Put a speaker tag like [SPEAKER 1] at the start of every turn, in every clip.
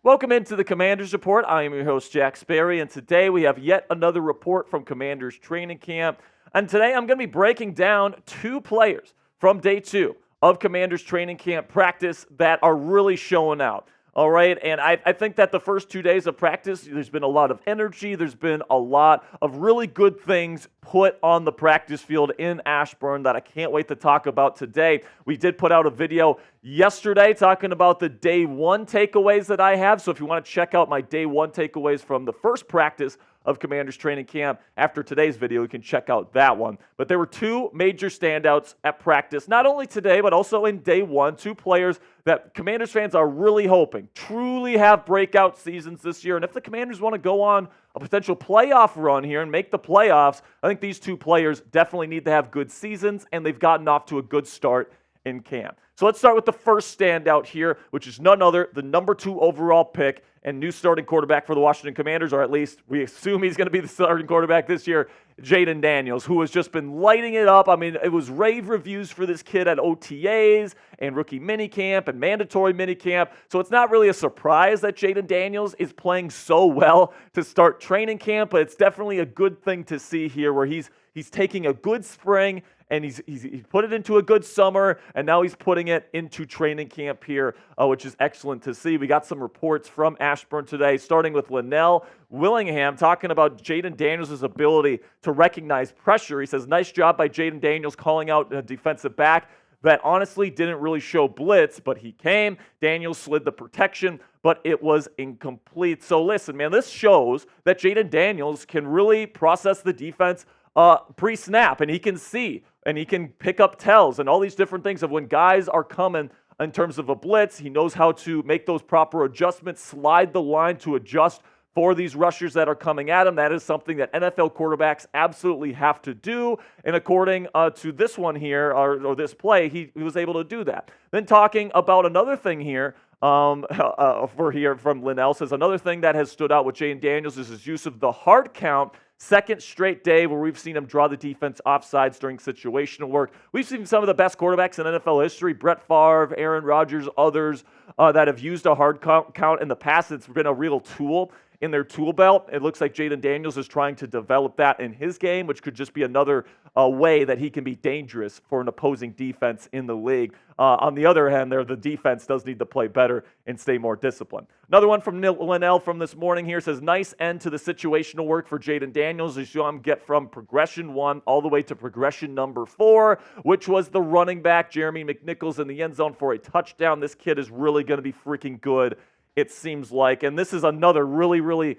[SPEAKER 1] Welcome into the Commanders Report. I am your host, Jack Sperry, and today we have yet another report from Commanders training camp. And today I'm going to be breaking down two players from day 2 of Commanders training camp practice that are really showing out. All right, and I think that the first 2 days of practice, there's been a lot of energy. There's been a lot of really good things put on the practice field in Ashburn that I can't wait to talk about today. We did put out a video yesterday talking about the day 1 takeaways that I have. So if you want to check out my day 1 takeaways from the first practice of Commanders training camp, after today's video, you can check out that one. But there were two major standouts at practice, not only today, but also in day 1, two players that Commanders fans are really hoping truly have breakout seasons this year. And if the Commanders want to go on a potential playoff run here and make the playoffs, I think these two players definitely need to have good seasons, and they've gotten off to a good start in camp. So let's start with the first standout here, which is none other than number 2 overall pick and new starting quarterback for the Washington Commanders, or at least we assume he's going to be the starting quarterback this year, Jayden Daniels, who has just been lighting it up. I mean, it was rave reviews for this kid at OTAs and rookie minicamp and mandatory minicamp. So it's not really a surprise that Jayden Daniels is playing so well to start training camp, but it's definitely a good thing to see here where he's taking a good spring and he's put it into a good summer, and now he's putting it into training camp here, which is excellent to see. We got some reports from Ashburn today, starting with Linnell Willingham, talking about Jayden Daniels' ability to recognize pressure. He says, nice job by Jayden Daniels calling out a defensive back that honestly didn't really show blitz, but he came. Daniels slid the protection, but it was incomplete. So listen, man, this shows that Jayden Daniels can really process the defense pre-snap, and he can see, and he can pick up tells and all these different things of when guys are coming in terms of a blitz. He knows how to make those proper adjustments, slide the line to adjust for these rushers that are coming at him. That is something that NFL quarterbacks absolutely have to do. And according to this one here, or this play, he was able to do that. Then talking about another thing here, from Linnell, says another thing that has stood out with Jayden Daniels is his use of the hard count. Second straight day where we've seen him draw the defense offsides during situational work. We've seen some of the best quarterbacks in NFL history, Brett Favre, Aaron Rodgers, others that have used a hard count in the past. It's been a real tool in their tool belt. It looks like Jayden Daniels is trying to develop that in his game, which could just be another way that he can be dangerous for an opposing defense in the league. On the other hand, the defense does need to play better and stay more disciplined. Another one from Linnell from this morning here says, nice end to the situational work for Jayden Daniels. You saw him get from progression 1 all the way to progression number 4, which was the running back, Jeremy McNichols, in the end zone for a touchdown. This kid is really going to be freaking good, it seems like. And this is another really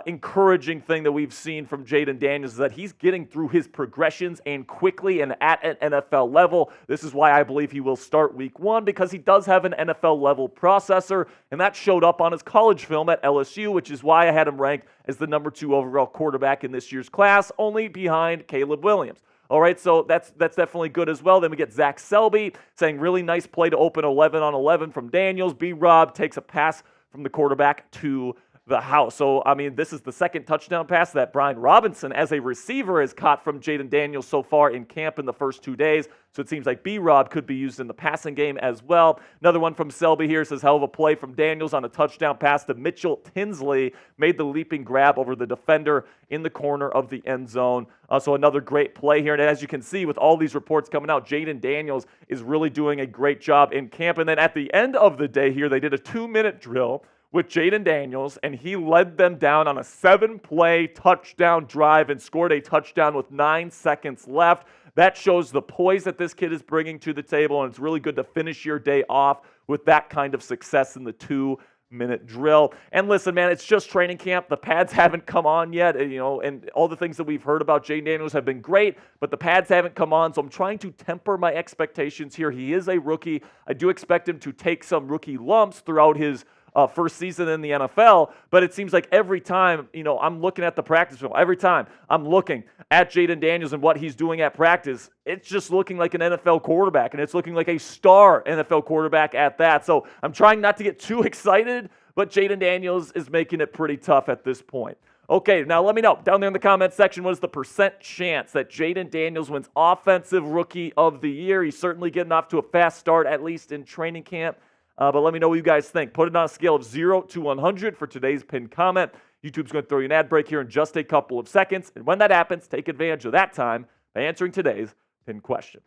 [SPEAKER 1] encouraging thing that we've seen from Jayden Daniels, is that he's getting through his progressions and quickly and at an NFL level. This is why I believe he will start week 1, because he does have an NFL level processor, and that showed up on his college film at LSU, which is why I had him ranked as the number 2 overall quarterback in this year's class, only behind Caleb Williams. All right, so that's definitely good as well. Then we get Zach Selby saying, really nice play to open 11-on-11 from Daniels. B-Rob takes a pass from the quarterback to the house. So, I mean, this is the second touchdown pass that Brian Robinson as a receiver has caught from Jayden Daniels so far in camp in the first 2 days. So it seems like B-Rob could be used in the passing game as well. Another one from Selby here says, hell of a play from Daniels on a touchdown pass to Mitchell Tinsley. Made the leaping grab over the defender in the corner of the end zone. So another great play here. And as you can see with all these reports coming out, Jayden Daniels is really doing a great job in camp. And then at the end of the day here, they did a 2-minute drill with Jayden Daniels, and he led them down on a 7-play touchdown drive and scored a touchdown with 9 seconds left. That shows the poise that this kid is bringing to the table, and it's really good to finish your day off with that kind of success in the 2-minute drill. And listen, man, it's just training camp. The pads haven't come on yet, and all the things that we've heard about Jayden Daniels have been great, but the pads haven't come on, so I'm trying to temper my expectations here. He is a rookie. I do expect him to take some rookie lumps throughout his first season in the NFL, but it seems like every time, I'm looking at the practice film, every time I'm looking at Jayden Daniels and what he's doing at practice, it's just looking like an NFL quarterback, and it's looking like a star NFL quarterback at that. So I'm trying not to get too excited, but Jayden Daniels is making it pretty tough at this point. Okay, now let me know down there in the comments section, what is the percent chance that Jayden Daniels wins Offensive Rookie of the Year? He's certainly getting off to a fast start, at least in training camp. But let me know what you guys think. Put it on a scale of 0 to 100 for today's pinned comment. YouTube's going to throw you an ad break here in just a couple of seconds. And when that happens, take advantage of that time by answering today's pinned question.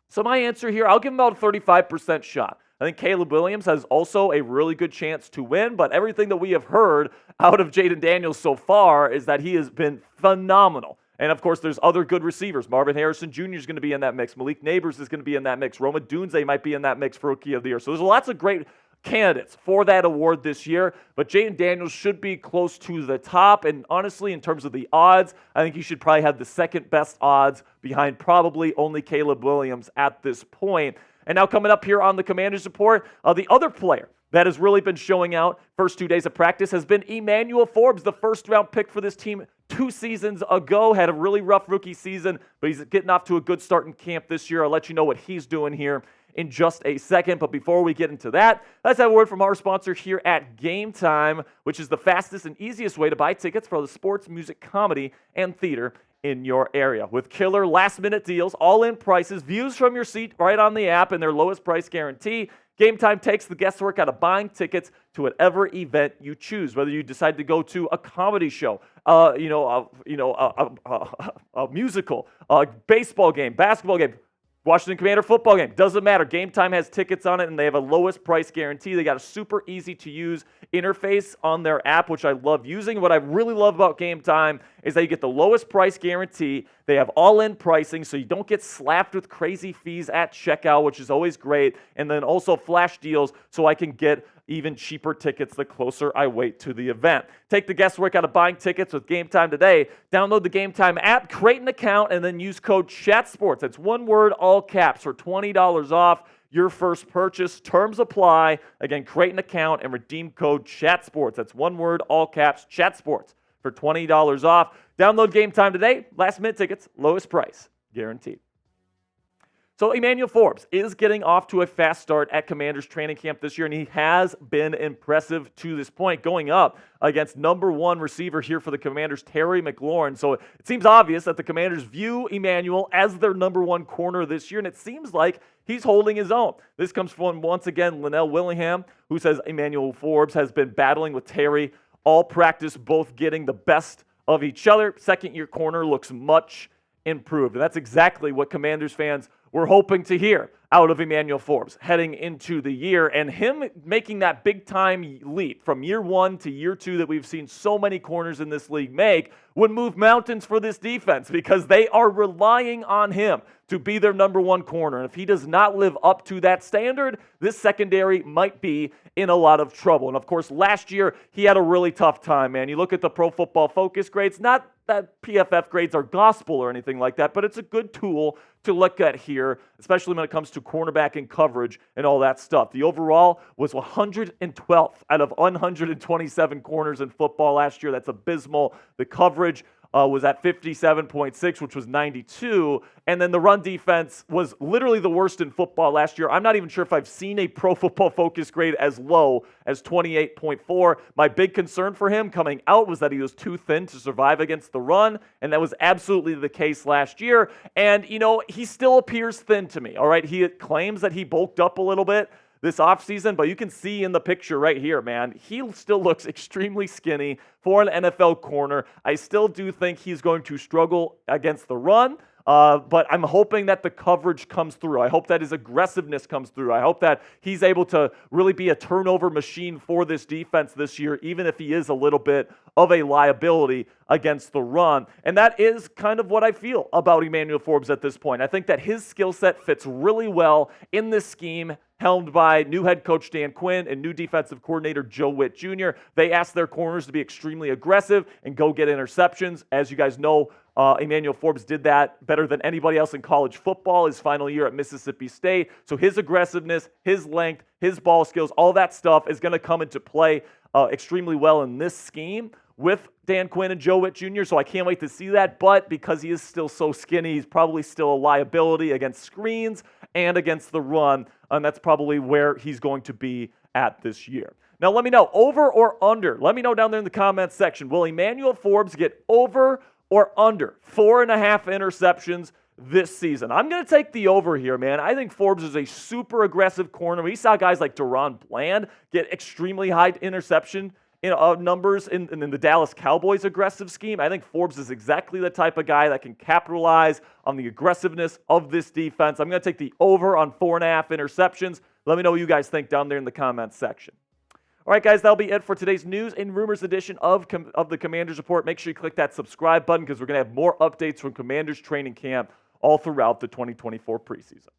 [SPEAKER 1] So my answer here, I'll give him about a 35% shot. I think Caleb Williams has also a really good chance to win, but everything that we have heard out of Jayden Daniels so far is that he has been phenomenal. And, of course, there's other good receivers. Marvin Harrison Jr. is going to be in that mix. Malik Neighbors is going to be in that mix. Roma Dunze might be in that mix for Rookie of the Year. So there's lots of great candidates for that award this year, but Jayden Daniels should be close to the top. And honestly, in terms of the odds, I think he should probably have the second best odds behind probably only Caleb Williams at this point. And now coming up here on the Commanders Report, the other player that has really been showing out first 2 days of practice has been Emmanuel Forbes, the first-round pick for this team 2 seasons ago. Had a really rough rookie season, but he's getting off to a good start in camp this year. I'll let you know what he's doing here in just a second. But before we get into that, let's have a word from our sponsor here at Game Time, which is the fastest and easiest way to buy tickets for the sports, music, comedy, and theater in your area. With killer last-minute deals, all-in prices, views from your seat right on the app, and their lowest price guarantee, Game Time takes the guesswork out of buying tickets to whatever event you choose. Whether you decide to go to a comedy show, a musical, a baseball game, basketball game, Washington Commander football game, doesn't matter. Game Time has tickets on it, and they have a lowest price guarantee. They got a super easy-to-use interface on their app, which I love using. What I really love about Game Time is that you get the lowest price guarantee. They have all-in pricing, so you don't get slapped with crazy fees at checkout, which is always great. And then also flash deals, so I can get even cheaper tickets the closer I wait to the event. Take the guesswork out of buying tickets with Game Time today. Download the Game Time app, create an account, and then use code CHATSPORTS. That's one word, all caps, for $20 off your first purchase. Terms apply. Again, create an account and redeem code CHATSPORTS. That's one word, all caps, CHATSPORTS, for $20 off. Download Game Time today. Last-minute tickets, lowest price, guaranteed. So Emmanuel Forbes is getting off to a fast start at Commanders training camp this year, and he has been impressive to this point, going up against number 1 receiver here for the Commanders, Terry McLaurin. So it seems obvious that the Commanders view Emmanuel as their number 1 corner this year, and it seems like he's holding his own. This comes from, once again, Linnell Willingham, who says Emmanuel Forbes has been battling with Terry all practice, both getting the best of each other. Second-year corner looks much improved, and that's exactly what Commanders fans were hoping to hear out of Emmanuel Forbes heading into the year, and him making that big-time leap from year 1 to year 2 that we've seen so many corners in this league make would move mountains for this defense, because they are relying on him to be their number 1 corner. And if he does not live up to that standard, this secondary might be in a lot of trouble. And of course, last year, he had a really tough time, man. You look at the Pro Football Focus grades, not that PFF grades are gospel or anything like that, but it's a good tool to look at here, especially when it comes to cornerback and coverage and all that stuff. The overall was 112th out of 127 corners in football last year. That's abysmal. The coverage was at 57.6, which was 92. And then the run defense was literally the worst in football last year. I'm not even sure if I've seen a Pro Football Focus grade as low as 28.4. My big concern for him coming out was that he was too thin to survive against the run, and that was absolutely the case last year. And, he still appears thin to me, all right? He claims that he bulked up a little bit this offseason, but you can see in the picture right here, man, he still looks extremely skinny for an NFL corner. I still do think he's going to struggle against the run, but I'm hoping that the coverage comes through. I hope that his aggressiveness comes through. I hope that he's able to really be a turnover machine for this defense this year, even if he is a little bit of a liability against the run. And that is kind of what I feel about Emmanuel Forbes at this point. I think that his skill set fits really well in this scheme helmed by new head coach Dan Quinn and new defensive coordinator Joe Witt Jr. They asked their corners to be extremely aggressive and go get interceptions. As you guys know, Emmanuel Forbes did that better than anybody else in college football his final year at Mississippi State. So his aggressiveness, his length, his ball skills, all that stuff is going to come into play extremely well in this scheme with Dan Quinn and Joe Witt Jr., so I can't wait to see that. But because he is still so skinny, he's probably still a liability against screens and against the run, and that's probably where he's going to be at this year. Now, let me know, over or under? Let me know down there in the comments section. Will Emmanuel Forbes get over or under 4.5 interceptions this season. I'm going to take the over here, man. I think Forbes is a super aggressive corner. We saw guys like Deron Bland get extremely high interception numbers in the Dallas Cowboys aggressive scheme. I think Forbes is exactly the type of guy that can capitalize on the aggressiveness of this defense. I'm going to take the over on 4.5 interceptions. Let me know what you guys think down there in the comments section. All right, guys, that'll be it for today's news and rumors edition of the Commanders Report. Make sure you click that subscribe button because we're going to have more updates from Commanders training camp all throughout the 2024 preseason.